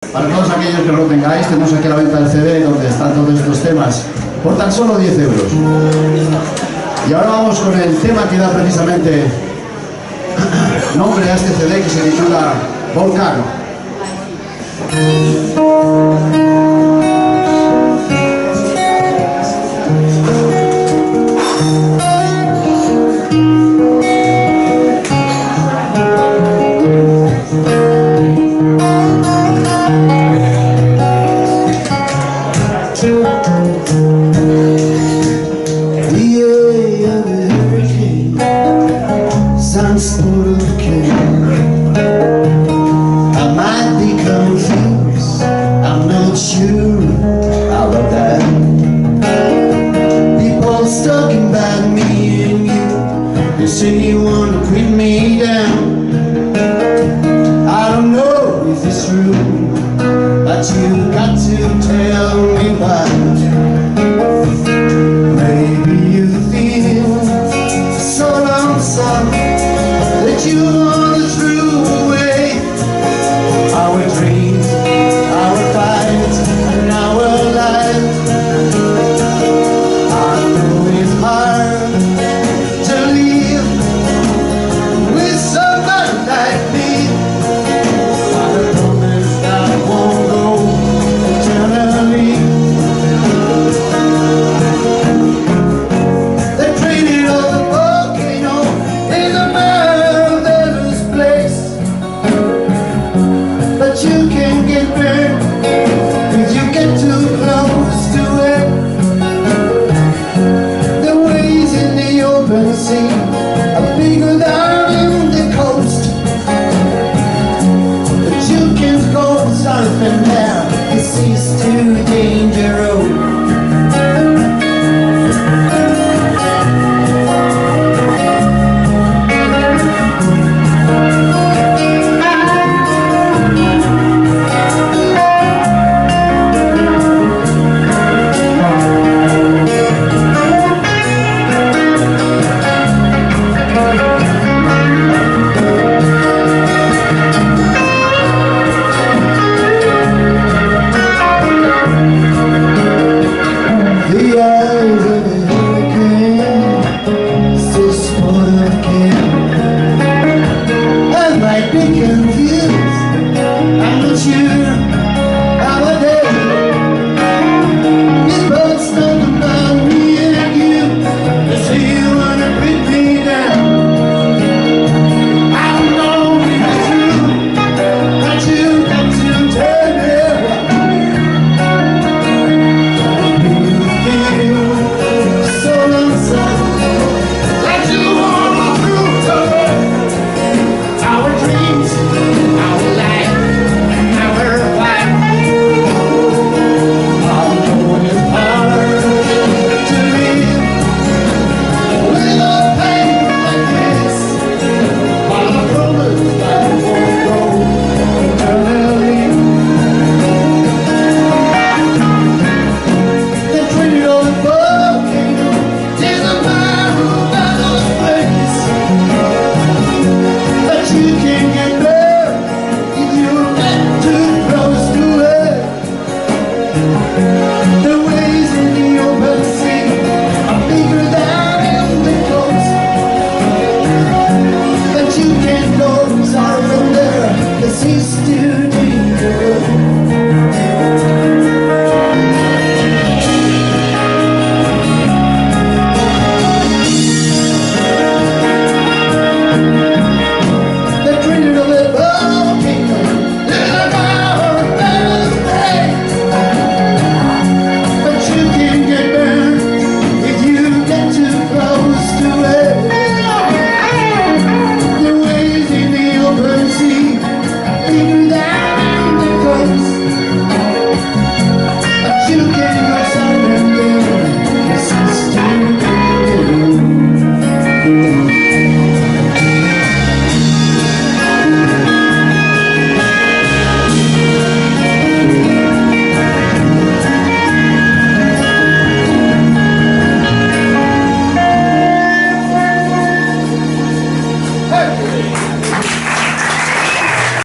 Para todos aquellos que no lo tengáis, tenemos aquí a la venta el CD donde están todos estos temas por tan solo 10 euros. Y ahora vamos con el tema que da precisamente nombre a este CD, que se titula Volcano. Say you want to put me down. I don't know if it's true, but you got to tell me why. Maybe you feel so lonesome that you want to throw away our dreams, our fights, and our lives. I know it's hard to leave with somebody like me, but I promise that I won't go eternally. They traded on the volcano in a marvelous place, but you can get burned if you get too close to it. The waves in the open sea are bigger than the coast, but you can't go surfing there. The sea's too dangerous.